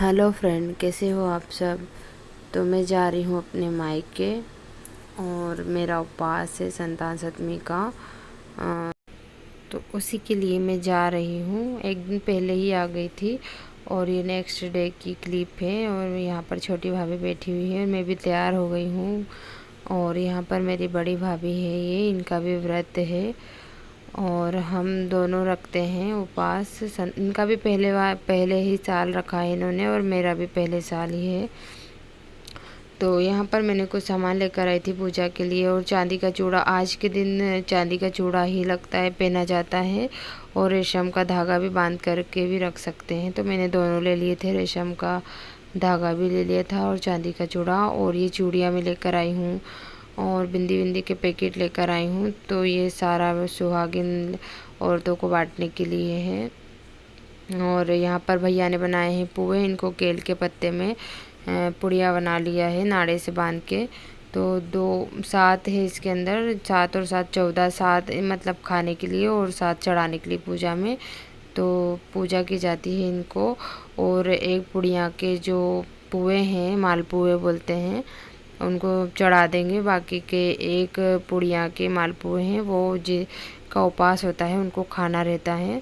Hello friend, कैसे हो आप सब। तो मैं जा रही हूँ अपने मायके और मेरा उपवास है संतान सप्तमी का। तो उसी के लिए मैं जा रही हूँ। एक दिन पहले ही आ गई थी और ये नेक्स्ट डे की क्लिप है। और यहाँ पर छोटी भाभी बैठी हुई है और मैं भी तैयार हो गई हूँ। और यहाँ पर मेरी बड़ी भाभी है, ये इनका भी व्रत है और हम दोनों रखते हैं उपवास। इनका भी पहले ही साल रखा है इन्होंने और मेरा भी पहले साल ही है। तो यहाँ पर मैंने कुछ सामान लेकर आई थी पूजा के लिए। और चांदी का चूड़ा, आज के दिन चांदी का चूड़ा ही लगता है, पहना जाता है। और रेशम का धागा भी बांध करके भी रख सकते हैं। तो मैंने दोनों ले लिए थे, रेशम का धागा भी ले लिया था और चांदी का चूड़ा। और ये चूड़ियाँ मैं लेकर आई हूँ और बिंदी बिंदी के पैकेट लेकर आई हूँ। तो ये सारा सुहागिन औरतों को बांटने के लिए है। और यहाँ पर भैया ने बनाए हैं पुए, इनको केल के पत्ते में पुड़िया बना लिया है नाड़े से बांध के। तो 7 है इसके अंदर, 7 और 7 14, 7 मतलब खाने के लिए और 7 चढ़ाने के लिए पूजा में। तो पूजा की जाती है इनको। और एक पुड़िया के जो पुए हैं, मालपुए बोलते हैं, उनको चढ़ा देंगे। बाकी के एक पुड़िया के मालपुए हैं, वो जिनका उपवास होता है उनको खाना रहता है।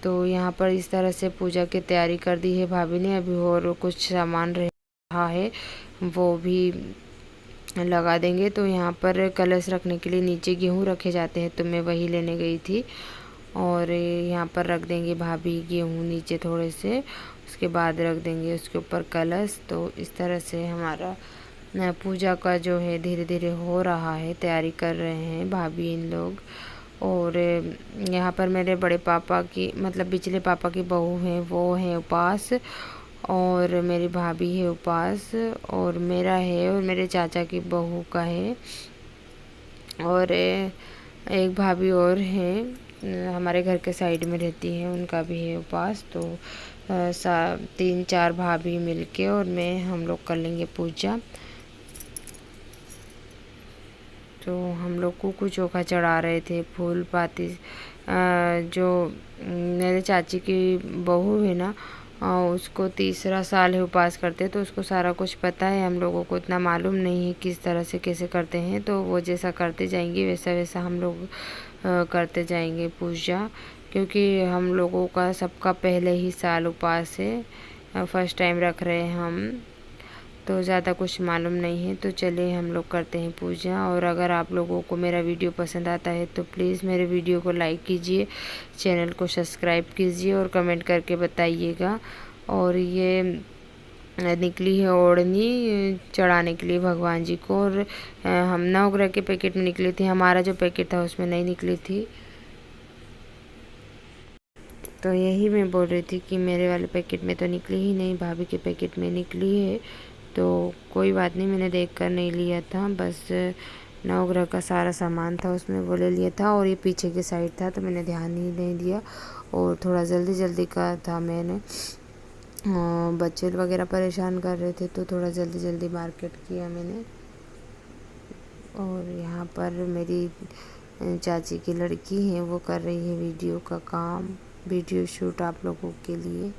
तो यहाँ पर इस तरह से पूजा की तैयारी कर दी है भाभी ने। अभी और कुछ सामान रहा है वो भी लगा देंगे। तो यहाँ पर कलश रखने के लिए नीचे गेहूँ रखे जाते हैं, तो मैं वही लेने गई थी। और यहाँ पर रख देंगे भाभी गेहूँ नीचे थोड़े से, उसके बाद रख देंगे उसके ऊपर कलश। तो इस तरह से हमारा पूजा का जो है धीरे धीरे हो रहा है, तैयारी कर रहे हैं भाभी इन लोग। और यहाँ पर मेरे बड़े पापा की मतलब पिछले पापा की बहू हैं, वो है उपवास। और मेरी भाभी है उपवास और मेरा है और मेरे चाचा की बहू का है। और एक भाभी और है हमारे घर के साइड में रहती है, उनका भी है उपवास। तो 3-4 भाभी मिलके और मैं हम लोग कर लेंगे पूजा। तो हम लोग कुकू चोखा चढ़ा रहे थे, फूल पाती। जो मेरे चाची की बहू है ना, उसको तीसरा साल है उपवास करते, तो उसको सारा कुछ पता है। हम लोगों को इतना मालूम नहीं है किस तरह से कैसे करते हैं। तो वो जैसा करते जाएंगे वैसा वैसा हम लोग करते जाएंगे पूजा। क्योंकि हम लोगों का सबका पहले ही साल उपवास है, फर्स्ट टाइम रख रहे हैं हम, तो ज़्यादा कुछ मालूम नहीं है। तो चलिए हम लोग करते हैं पूजा। और अगर आप लोगों को मेरा वीडियो पसंद आता है तो प्लीज़ मेरे वीडियो को लाइक कीजिए, चैनल को सब्सक्राइब कीजिए और कमेंट करके बताइएगा। और ये निकली है ओढ़नी चढ़ाने के लिए भगवान जी को। और हम नवग्रह के पैकेट में निकली थी, हमारा जो पैकेट था उसमें नहीं निकली थी। तो यही मैं बोल रही थी कि मेरे वाले पैकेट में तो निकली ही नहीं, भाभी के पैकेट में निकली है। तो कोई बात नहीं, मैंने देख कर नहीं लिया था, बस नवग्रह का सारा सामान था उसमें वो ले लिया था। और ये पीछे के साइड था तो मैंने ध्यान ही नहीं दिया और थोड़ा जल्दी जल्दी का था मैंने। बच्चे वगैरह परेशान कर रहे थे तो थोड़ा जल्दी जल्दी मार्केट किया मैंने। और यहाँ पर मेरी चाची की लड़की है, वो कर रही है वीडियो का काम, वीडियो शूट आप लोगों के लिए।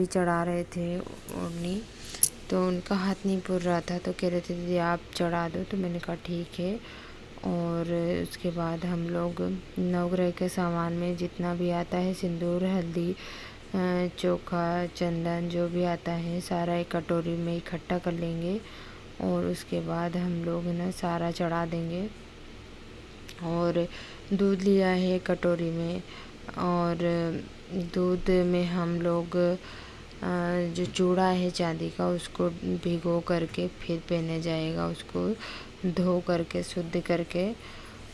चढ़ा रहे थे ओढ़नी, तो उनका हाथ नहीं पुर रहा था, तो कह रहे थे दीदी आप चढ़ा दो, तो मैंने कहा ठीक है। और उसके बाद हम लोग नवग्रह के सामान में जितना भी आता है, सिंदूर, हल्दी, चोखा, चंदन, जो भी आता है सारा एक कटोरी में इकट्ठा कर लेंगे और उसके बाद हम लोग ना सारा चढ़ा देंगे। और दूध लिया है कटोरी में, और दूध में हम लोग जो चूड़ा है चांदी का उसको भिगो करके फिर पहने जाएगा, उसको धो करके शुद्ध करके,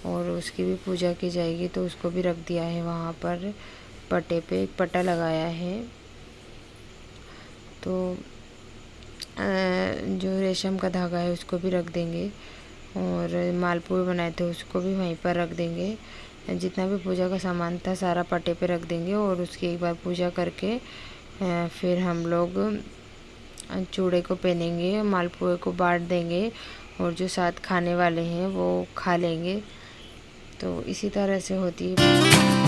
और उसकी भी पूजा की जाएगी। तो उसको भी रख दिया है वहाँ पर पटे पे, एक पटा लगाया है। तो जो रेशम का धागा है उसको भी रख देंगे, और मालपुए बनाए थे उसको भी वहीं पर रख देंगे। जितना भी पूजा का सामान था सारा पटे पे रख देंगे, और उसकी एक बार पूजा करके फिर हम लोग चूड़े को पहनेंगे, मालपुए को बांट देंगे, और जो साथ खाने वाले हैं वो खा लेंगे। तो इसी तरह से होती है।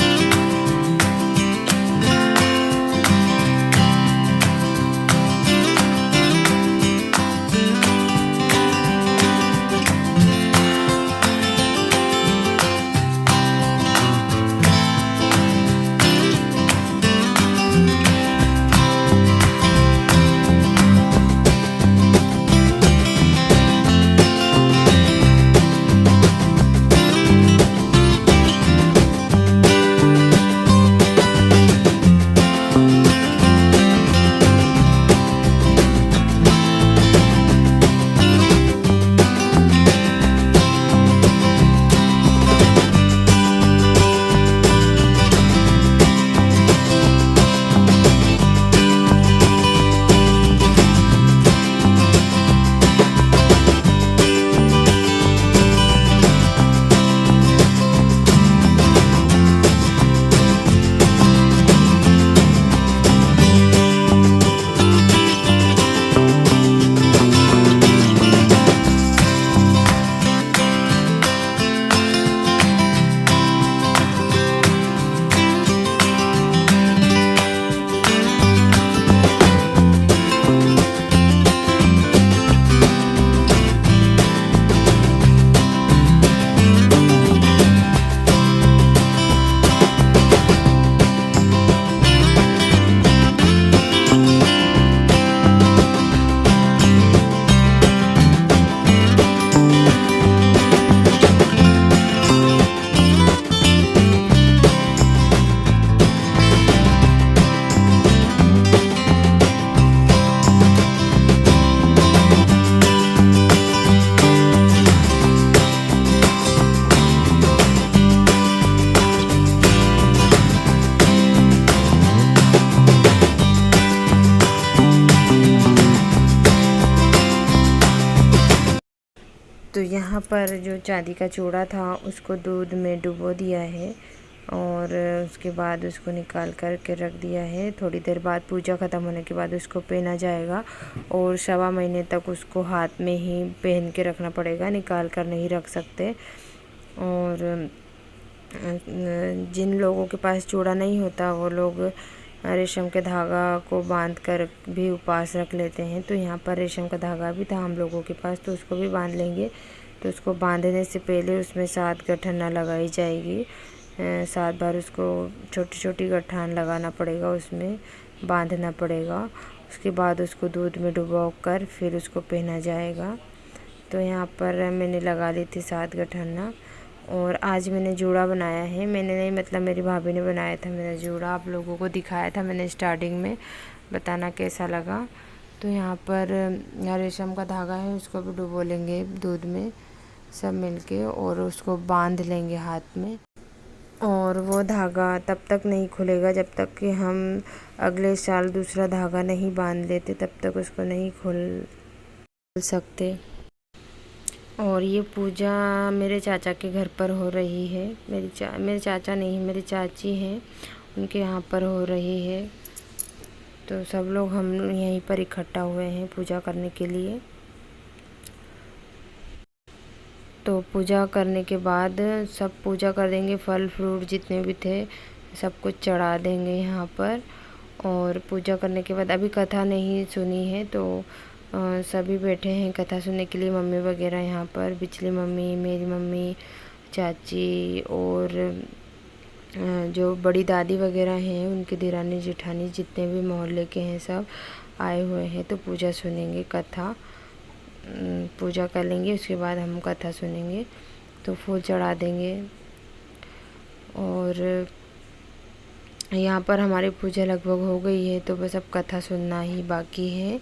तो यहाँ पर जो चांदी का चूड़ा था उसको दूध में डुबो दिया है, और उसके बाद उसको निकाल कर के रख दिया है। थोड़ी देर बाद पूजा ख़त्म होने के बाद उसको पहना जाएगा, और 1.25 महीने तक उसको हाथ में ही पहन के रखना पड़ेगा, निकाल कर नहीं रख सकते। और जिन लोगों के पास चूड़ा नहीं होता वो लोग रेशम के धागा को बांध कर भी उपवास रख लेते हैं। तो यहाँ पर रेशम का धागा भी था हम लोगों के पास, तो उसको भी बांध लेंगे। तो उसको बांधने से पहले उसमें 7 गठन लगाई जाएगी, 7 बार उसको छोटी छोटी गठान लगाना पड़ेगा, उसमें बांधना पड़ेगा। उसके बाद उसको दूध में डुबो कर फिर उसको पहना जाएगा। तो यहाँ पर मैंने लगा ली थी 7 गठाना, और आज मैंने जूड़ा बनाया है। मैंने नहीं, मतलब मेरी भाभी ने बनाया था मेरा जूड़ा, आप लोगों को दिखाया था मैंने स्टार्टिंग में, बताना कैसा लगा। तो यहाँ पर रेशम का धागा है उसको भी डुबो लेंगे दूध में सब मिलके, और उसको बांध लेंगे हाथ में। और वो धागा तब तक नहीं खुलेगा जब तक कि हम अगले साल दूसरा धागा नहीं बांध लेते, तब तक उसको नहीं खोल सकते। और ये पूजा मेरे चाचा के घर पर हो रही है। मेरे चाचा नहीं, मेरी चाची हैं, उनके यहाँ पर हो रही है। तो सब लोग हम यहीं पर इकट्ठा हुए हैं पूजा करने के लिए। तो पूजा करने के बाद सब पूजा कर देंगे, फल फ्रूट जितने भी थे सब कुछ चढ़ा देंगे यहाँ पर। और पूजा करने के बाद अभी कथा नहीं सुनी है, तो सभी बैठे हैं कथा सुनने के लिए। मम्मी वगैरह यहाँ पर, बिचली मम्मी, मेरी मम्मी, चाची और जो बड़ी दादी वगैरह हैं उनके देरानी जेठानी जितने भी मोहल्ले के हैं सब आए हुए हैं। तो पूजा सुनेंगे, कथा पूजा कर लेंगे, उसके बाद हम कथा सुनेंगे। तो फूल चढ़ा देंगे। और यहाँ पर हमारी पूजा लगभग हो गई है, तो बस अब कथा सुनना ही बाकी है।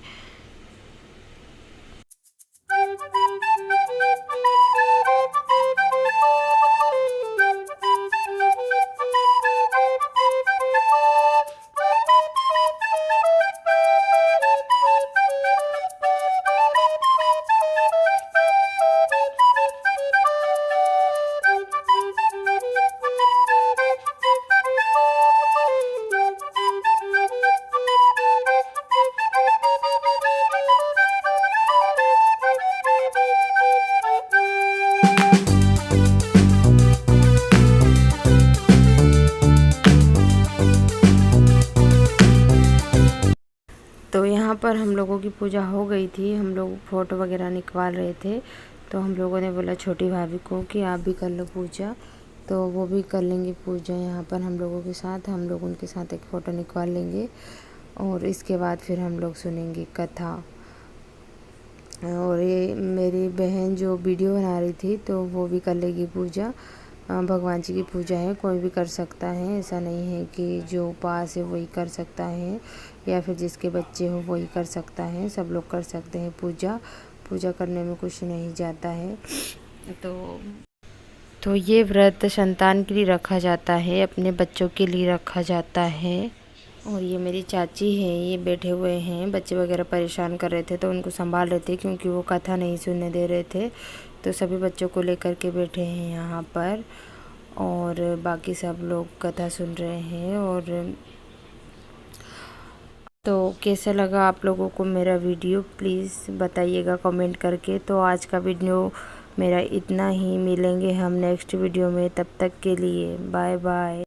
तो यहाँ पर हम लोगों की पूजा हो गई थी। हम लोग फ़ोटो वगैरह निकलवा रहे थे, तो हम लोगों ने बोला छोटी भाभी को कि आप भी कर लो पूजा, तो वो भी कर लेंगे पूजा यहाँ पर हम लोगों के साथ। हम लोग उनके साथ एक फ़ोटो निकलवा लेंगे और इसके बाद फिर हम लोग सुनेंगे कथा। और ये मेरी बहन जो वीडियो बना रही थी, तो वो भी कर लेगी पूजा। भगवान जी की पूजा है, कोई भी कर सकता है, ऐसा नहीं है कि जो उपास है वही कर सकता है या फिर जिसके बच्चे हो वही कर सकता है। सब लोग कर सकते हैं पूजा। पूजा करने में कुछ नहीं जाता है। तो ये व्रत संतान के लिए रखा जाता है, अपने बच्चों के लिए रखा जाता है। और ये मेरी चाची है, ये बैठे हुए हैं, बच्चे वगैरह परेशान कर रहे थे तो उनको संभाल रहे थे क्योंकि वो कथा नहीं सुनने दे रहे थे। तो सभी बच्चों को लेकर के बैठे हैं यहाँ पर और बाकी सब लोग कथा सुन रहे हैं। और तो कैसा लगा आप लोगों को मेरा वीडियो, प्लीज़ बताइएगा कमेंट करके। तो आज का वीडियो मेरा इतना ही, मिलेंगे हम नेक्स्ट वीडियो में, तब तक के लिए बाय बाय।